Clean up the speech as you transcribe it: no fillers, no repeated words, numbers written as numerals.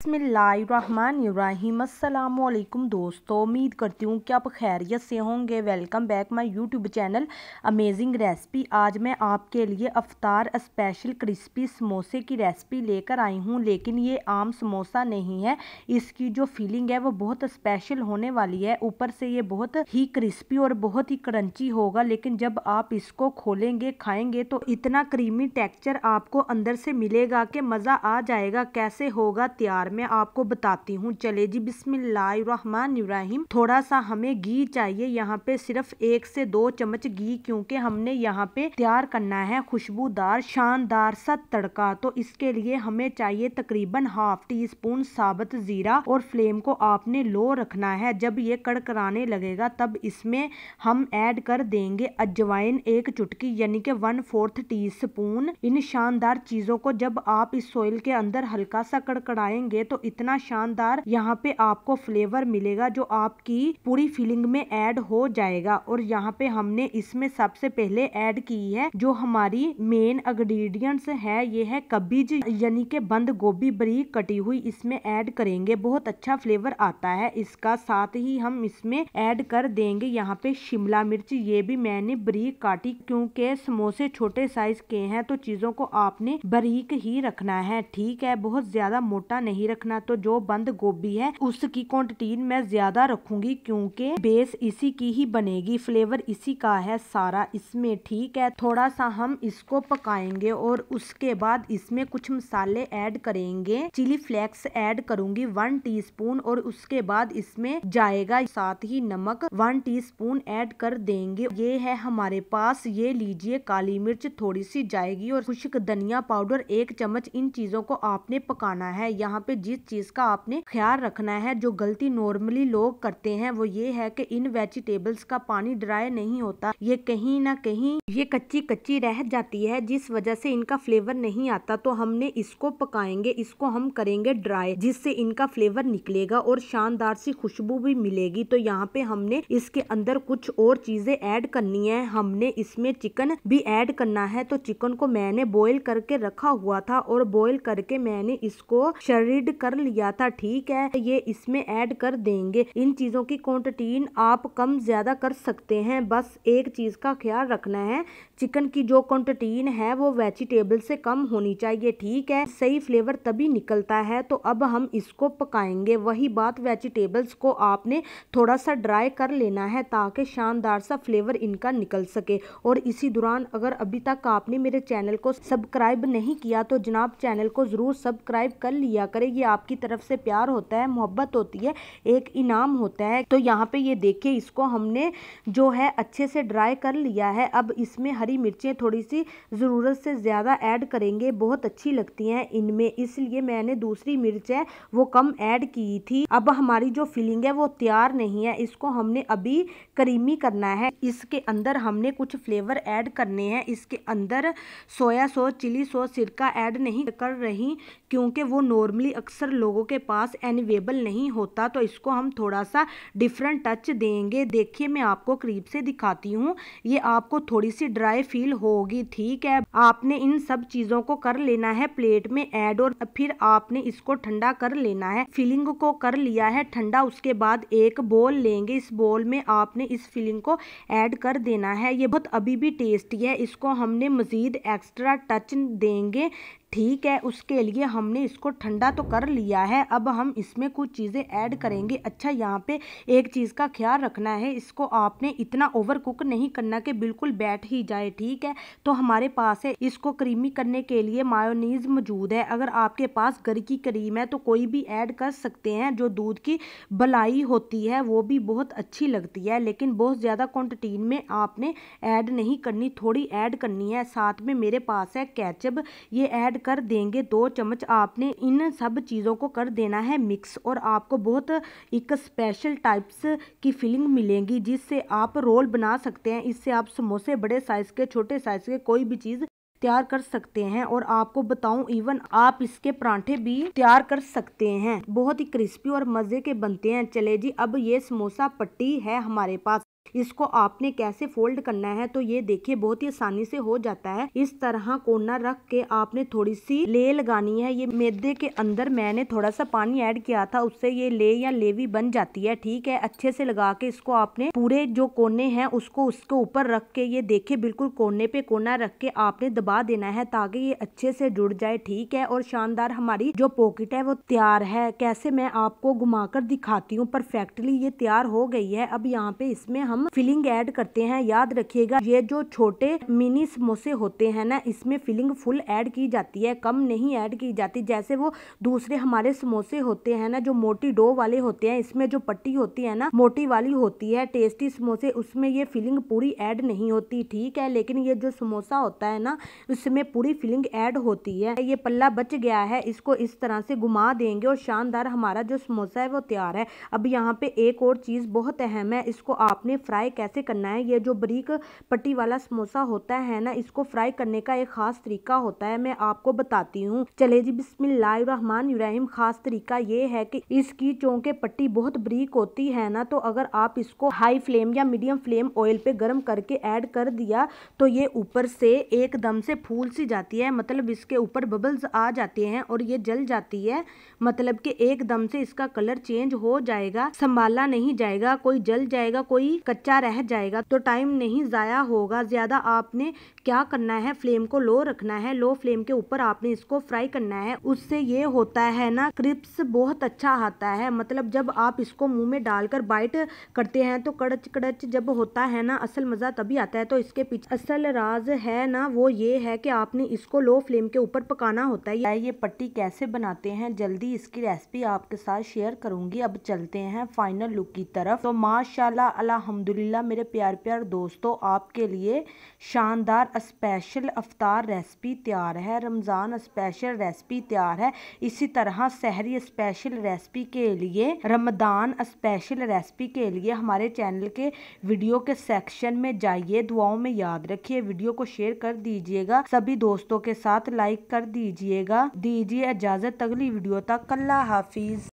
बिस्मिल्लाहिर्रहमानिर्रहीम। अस्सलामुअलैकुम दोस्तों, उम्मीद करती हूँ कि आप खैरियत से होंगे। Welcome back my YouTube channel amazing recipe. आज मैं आपके लिए अफ्तार स्पेशल क्रिस्पी समोसे की रेसिपी लेकर आई हूँ, लेकिन ये आम समोसा नहीं है। इसकी जो फीलिंग है वो बहुत स्पेशल होने वाली है। ऊपर से ये बहुत ही क्रिस्पी और बहुत ही क्रंची होगा, लेकिन जब आप इसको खोलेंगे खाएंगे तो इतना क्रीमी टेक्सचर आपको अंदर से मिलेगा कि मज़ा आ जाएगा। कैसे होगा तैयार मैं आपको बताती हूँ। चले जी, बिस्मिल्लाहिर्रहमानिर्रहीम। थोड़ा सा हमें घी चाहिए, यहाँ पे सिर्फ 1 से 2 चम्मच घी, क्योंकि हमने यहाँ पे तैयार करना है खुशबूदार शानदार सा तड़का। तो इसके लिए हमें चाहिए तकरीबन ½ टीस्पून साबुत जीरा, और फ्लेम को आपने लो रखना है। जब ये कड़कड़ाने लगेगा तब इसमें हम ऐड कर देंगे अजवाइन 1 चुटकी, यानी कि 1/4 टीस्पून। इन शानदार चीजों को जब आप इस ऑयल के अंदर हल्का सा कड़कड़ाएंगे तो इतना शानदार यहाँ पे आपको फ्लेवर मिलेगा जो आपकी पूरी फीलिंग में ऐड हो जाएगा। और यहाँ पे हमने इसमें सबसे पहले ऐड की है जो हमारी मेन इंग्रेडिएंट्स है, ये है कबीज, यानी कि बंद गोभी बारीक कटी हुई, इसमें ऐड करेंगे। बहुत अच्छा फ्लेवर आता है इसका। साथ ही हम इसमें ऐड कर देंगे यहाँ पे शिमला मिर्च, ये भी मैंने बारीक काटी, क्योंकि समोसे छोटे साइज के हैं तो चीजों को आपने बारीक ही रखना है, ठीक है। बहुत ज्यादा मोटा नहीं रखना। तो जो बंद गोभी है उसकी क्वांटिटी मैं ज्यादा रखूंगी, क्योंकि बेस इसी की ही बनेगी, फ्लेवर इसी का है सारा इसमें, ठीक है। थोड़ा सा हम इसको पकाएंगे और उसके बाद इसमें कुछ मसाले ऐड करेंगे। चिली फ्लेक्स ऐड करूंगी 1 टीस्पून, और उसके बाद इसमें जाएगा साथ ही नमक 1 टीस्पून ऐड कर देंगे। ये है हमारे पास, ये लीजिए काली मिर्च थोड़ी सी जाएगी, और खुश्क धनिया पाउडर 1 चम्मच। इन चीजों को आपने पकाना है। यहाँ पे जिस चीज का आपने ख्याल रखना है, जो गलती नॉर्मली लोग करते हैं वो ये है कि इन वेजिटेबल्स का पानी ड्राई नहीं होता, ये कहीं ना कहीं ये कच्ची कच्ची रह जाती है, जिस वजह से इनका फ्लेवर नहीं आता। तो हमने इसको पकाएंगे, इसको हम करेंगे ड्राई, जिससे इनका फ्लेवर निकलेगा और शानदार सी खुशबू भी मिलेगी। तो यहाँ पे हमने इसके अंदर कुछ और चीजें ऐड करनी है। हमने इसमें चिकन भी ऐड करना है। तो चिकन को मैंने बॉईल करके रखा हुआ था, और बॉईल करके मैंने इसको शरीड कर लिया था, ठीक है। ये इसमें ऐड कर देंगे। इन चीजों की क्वांटिटी आप कम ज्यादा कर सकते हैं, बस एक चीज का ख्याल रखना है, चिकन की जो क्वांटिटी है वो वेजिटेबल से कम होनी चाहिए, ठीक है। सही फ्लेवर तभी निकलता है। तो अब हम इसको पकाएंगे। वही बात, वेजिटेबल्स को आपने थोड़ा सा ड्राई कर लेना है ताकि शानदार सा फ्लेवर इनका निकल सके। और इसी दौरान अगर अभी तक आपने मेरे चैनल को सब्सक्राइब नहीं किया तो जनाब चैनल को जरूर सब्सक्राइब कर लिया करें। ये आपकी तरफ से प्यार होता है, मोहब्बत होती है, एक इनाम होता है। तो यहाँ पे ये देखिए, इसको हमने जो है अच्छे से ड्राई कर लिया है। अब इसमें हरी मिर्चें थोड़ी सी जरूरत से ज्यादा ऐड करेंगे, बहुत अच्छी लगती हैं इनमें, इसलिए मैंने दूसरी मिर्च है वो कम ऐड की थी। अब हमारी जो फिलिंग है वो तैयार नहीं है, इसको हमने अभी क्रीमी करना है। इसके अंदर हमने कुछ फ्लेवर ऐड करने हैं। इसके अंदर सोया सॉस, चिली सॉस, सिरका ऐड नहीं कर रही, क्योंकि वो नॉर्मली अक्सर लोगों के पास अवेलेबल नहीं होता। तो इसको हम थोड़ा सा डिफरेंट टच देंगे। देखिए मैं आपको करीब से दिखाती हूँ, ये आपको थोड़ी सी ड्राई फील होगी, ठीक है। आपने इन सब चीजों को कर लेना है प्लेट में ऐड, और फिर आपने इसको ठंडा कर लेना है। फिलिंग को कर लिया है ठंडा, उसके बाद एक बोल लेंगे। इस बोल में आपने इस फिलिंग को ऐड कर देना है। ये बहुत अभी भी टेस्टी है, इसको हमने मजीद एक्स्ट्रा टच देंगे, ठीक है। उसके लिए हमने इसको ठंडा तो कर लिया है। अब हम इसमें कुछ चीज़ें ऐड करेंगे। अच्छा, यहाँ पे एक चीज़ का ख्याल रखना है, इसको आपने इतना ओवर कुक नहीं करना कि बिल्कुल बैठ ही जाए, ठीक है। तो हमारे पास है, इसको क्रीमी करने के लिए मायोनीज मौजूद है। अगर आपके पास घर की क्रीम है तो कोई भी ऐड कर सकते हैं। जो दूध की मलाई होती है वो भी बहुत अच्छी लगती है, लेकिन बहुत ज़्यादा क्वांटिटी में आपने ऐड नहीं करनी, थोड़ी ऐड करनी है। साथ में मेरे पास है केचप, ये ऐड कर देंगे 2 चम्मच। आपने इन सब चीज़ों को कर देना है मिक्स, और आपको बहुत एक स्पेशल टाइप्स की फीलिंग मिलेगी, जिससे आप रोल बना सकते हैं। इससे आप समोसे बड़े साइज के, छोटे साइज के, कोई भी चीज़ तैयार कर सकते हैं। और आपको बताऊं, इवन आप इसके परांठे भी तैयार कर सकते हैं, बहुत ही क्रिस्पी और मज़े के बनते हैं। चले जी, अब ये समोसा पट्टी है हमारे पास, इसको आपने कैसे फोल्ड करना है तो ये देखिए बहुत ही आसानी से हो जाता है। इस तरह कोना रख के आपने थोड़ी सी ले लगानी है। ये मैदे के अंदर मैंने थोड़ा सा पानी ऐड किया था, उससे ये ले या लेवी बन जाती है। ठीक है, अच्छे से लगा के इसको आपने पूरे जो कोने हैं उसको उसके ऊपर रख के, ये देखिए बिल्कुल कोने पे कोना रख के आपने दबा देना है ताकि ये अच्छे से जुड़ जाए। ठीक है, और शानदार हमारी जो पॉकेट है वो तैयार है। कैसे मैं आपको घुमाकर दिखाती हूँ, परफेक्टली ये तैयार हो गई है। अब यहाँ पे इसमें हम फिलिंग ऐड करते हैं। याद रखिएगा ये जो छोटे मिनी समोसे होते हैं ना, इसमें फिलिंग फुल ऐड की जाती है, कम नहीं ऐड की जाती। जैसे वो दूसरे हमारे समोसे होते हैं ना जो मोटी डो वाले होते हैं, इसमें जो पट्टी होती है ना मोटी वाली होती है टेस्टी समोसे, उसमें ये फिलिंग पूरी ऐड नहीं होती। ठीक है, लेकिन ये जो समोसा होता है ना उसमें पूरी फिलिंग ऐड होती है। ये पल्ला बच गया है, इसको इस तरह से घुमा देंगे और शानदार हमारा जो समोसा है वो तैयार है। अब यहाँ पे एक और चीज बहुत अहम है, इसको आपने फ्राई कैसे करना है। ये जो बारीक पट्टी वाला समोसा होता है ना, इसको फ्राई करने का एक खास तरीका होता है, मैं आपको बताती हूँ। चले जी बिस्मिल्लाहिर्रहमानिर्रहीम। खास तरीका ये है कि इसकी चौंके पट्टी बहुत बारीक होती है ना, तो अगर आप इसको हाई फ्लेम या मीडियम फ्लेम ऑयल पे गर्म करके ऐड कर दिया तो ये ऊपर से एकदम से फूल सी जाती है, मतलब इसके ऊपर बबल्स आ जाते हैं और ये जल जाती है, मतलब कि एकदम से इसका कलर चेंज हो जाएगा, संभाला नहीं जाएगा, कोई जल जाएगा कोई कच्चा रह जाएगा, तो टाइम नहीं जाया होगा ज्यादा। आपने क्या करना है, फ्लेम को लो रखना है, लो फ्लेम के ऊपर आपने इसको फ्राई करना है। उससे ये होता है ना क्रिस्प बहुत अच्छा आता है, मतलब जब आप इसको मुंह में डालकर बाइट करते हैं तो कड़च कड़च जब होता है ना, असल मजा तभी आता है। तो इसके पीछे असल राज है ना वो ये है कि आपने इसको लो फ्लेम के ऊपर पकाना होता है। ये पट्टी कैसे बनाते हैं जल्दी इसकी रेसिपी आपके साथ शेयर करूंगी। अब चलते हैं फाइनल लुक की तरफ। तो माशाल्लाह अल्हम्दुलिल्लाह मेरे प्यार दोस्तों, आपके लिए शानदार स्पेशल अफ्तार रेसिपी तैयार है, रमजान स्पेशल रेसिपी तैयार है। इसी तरह सहरी स्पेशल रेसिपी के लिए, रमदान स्पेशल रेसिपी के लिए हमारे चैनल के वीडियो के सेक्शन में जाइए, दुआओं में याद रखिए, वीडियो को शेयर कर दीजिएगा, सभी दोस्तों के साथ लाइक कर दीजिएगा। दीजिए इजाजत अगली वीडियो तक, अल्लाह हाफिज।